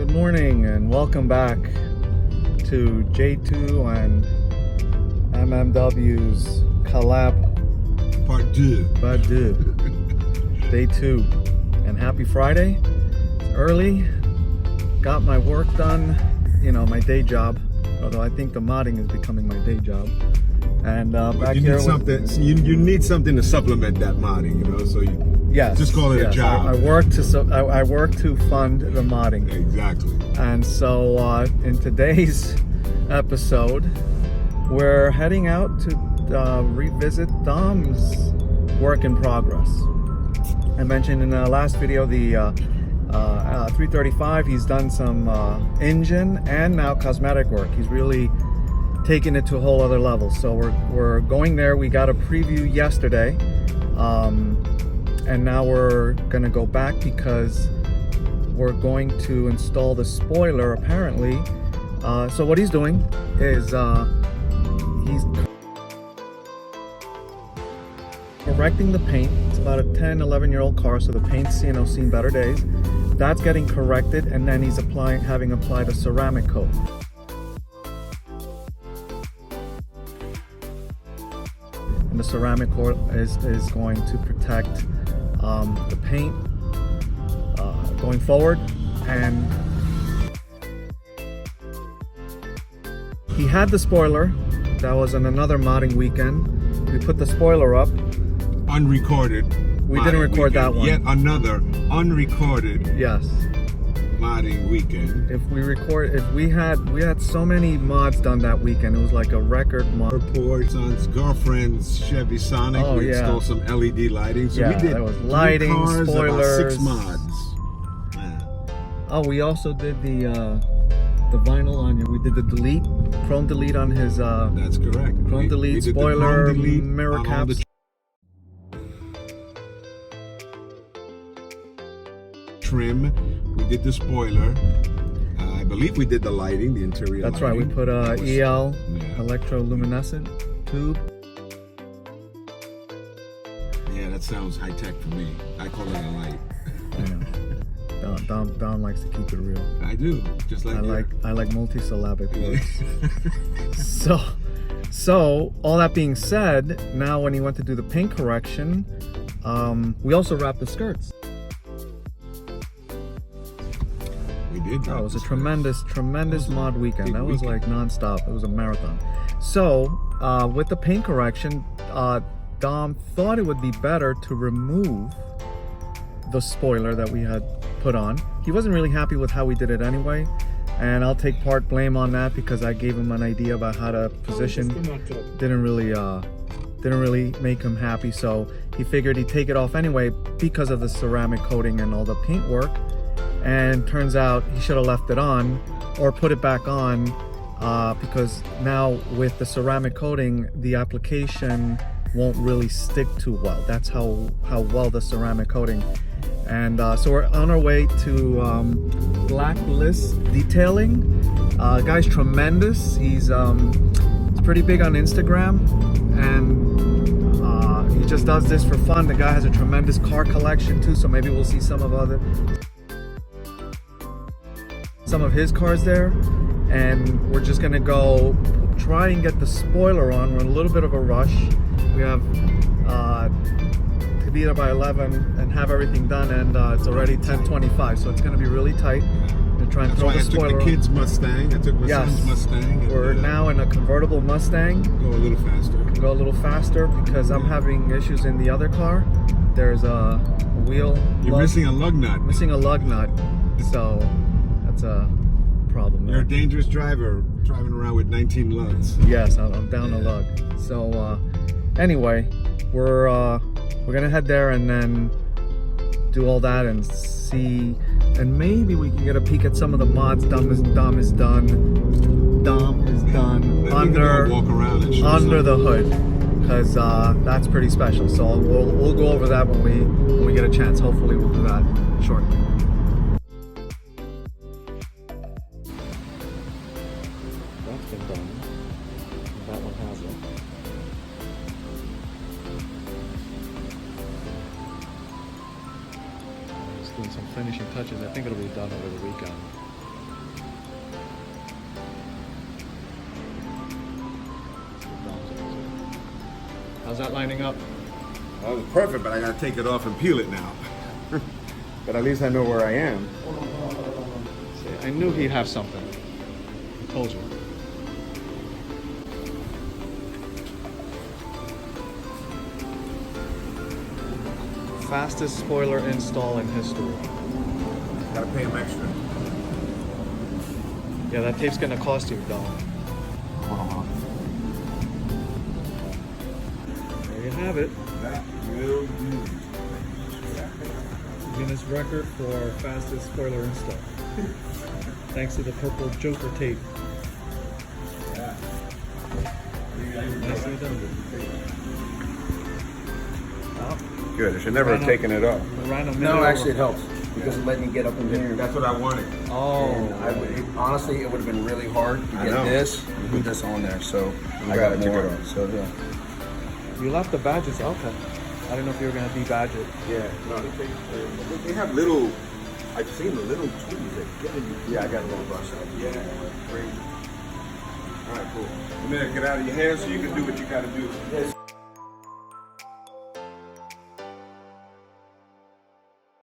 Good morning and welcome back to J2 and MMW's collab Part 2. Day 2. And happy Friday. It's early. Got my work done, my day job. Although I think the modding is becoming my day job. And back you here need something. You need something to supplement that modding, So yes, just call it a job. I work to fund the modding. Exactly. And so in today's episode, we're heading out to revisit Dom's work in progress. I mentioned in the last video the 335. He's done some engine and now cosmetic work. He's really taking it to a whole other level. So we're going there. We got a preview yesterday, and now we're gonna go back because we're going to install the spoiler apparently. So what he's doing is he's correcting the paint. It's about a 10-11-year-old car, so the paint's seen better days. That's getting corrected, and then he's having applied a ceramic coat. And the ceramic coat is going to protect the paint going forward. And he had the spoiler. That was on another modding weekend. We put the spoiler up. Unrecorded. We didn't record that one. Yet another unrecorded. Yes. Modding weekend. We had so many mods done that weekend. It was like a record mod. Reports on girlfriend's Chevy Sonic. Oh, we yeah. installed some LED lighting. So yeah, we did there was lighting, cars, spoilers, about 6 mods. Man. Oh, we also did the vinyl on you. We did the delete, chrome delete on his. That's correct. Chrome delete, spoiler, chrome delete mirror caps. Trim. We did the spoiler. I believe we did the lighting, the interior. That's lighting. right. We put a EL electroluminescent tube. Yeah, that sounds high tech for me. I call it a light. I know. Don likes to keep it real. I do, just like I like multisyllabic words. So all that being said, now when he went to do the paint correction, we also wrapped the skirts. We did. Oh, it was a tremendous mod weekend. That was like non-stop. It was a marathon. So with the paint correction, Dom thought it would be better to remove the spoiler that we had put on. He wasn't really happy with how we did it anyway, and I'll take part blame on that because I gave him an idea about how to position. Didn't really make him happy, so he figured he'd take it off anyway because of the ceramic coating and all the paint work. And turns out he should have left it on or put it back on because now with the ceramic coating, the application won't really stick too well. That's how well the ceramic coating. And so we're on our way to Blacklist Detailing. Guy's tremendous. He's pretty big on Instagram, and he just does this for fun. The guy has a tremendous car collection too, so maybe we'll see some of his cars there. And we're just gonna go try and get the spoiler on. We're in a little bit of a rush. We have to be there by 11 and have everything done, and it's already 10:25, so it's gonna be really tight. We're trying to throw the spoiler on. I took the kid's Mustang. I took my son's Mustang. We're now in a convertible Mustang. Go a little faster. Go a little faster because I'm having issues in the other car. There's a wheel. You're missing a lug nut. Missing a lug nut. So that's a problem. You're a dangerous driver driving around with 19 lugs. Yes, I'm down a lug. So anyway, we're gonna head there and then do all that and see, and maybe we can get a peek at some of the mods Dom is done under the hood, because that's pretty special. So we'll go over that when we get a chance. Hopefully we'll do that shortly. That's been done. That one hasn't. Just doing some finishing touches. I think it'll be done over the weekend. How's that lining up? Well, it was perfect, but I gotta take it off and peel it now. But at least I know where I am. See, I knew he'd have something. I told you. Fastest spoiler install in history. Gotta pay him extra. Yeah, that tape's gonna cost you, though. There you have it. That will do. Guinness record for fastest spoiler install. Thanks to the purple Joker tape. Yeah. Nicely done. Oh, Good. I should never have taken it off. around a minute No, over. actually it helps because it let me get up in here. That's what I wanted. Oh, Honestly, it would have been really hard to I get know. this and put this on there. So I glad got I took more. it off. So yeah. you left the badges. Okay. I didn't know if you were gonna debadge it. Yeah. No, they have little. I've seen the little tools that get in. Yeah, I got a little brush up. Yeah. Great. All right, cool. I'm gonna get out of your hair so you can do what you gotta do. Yes.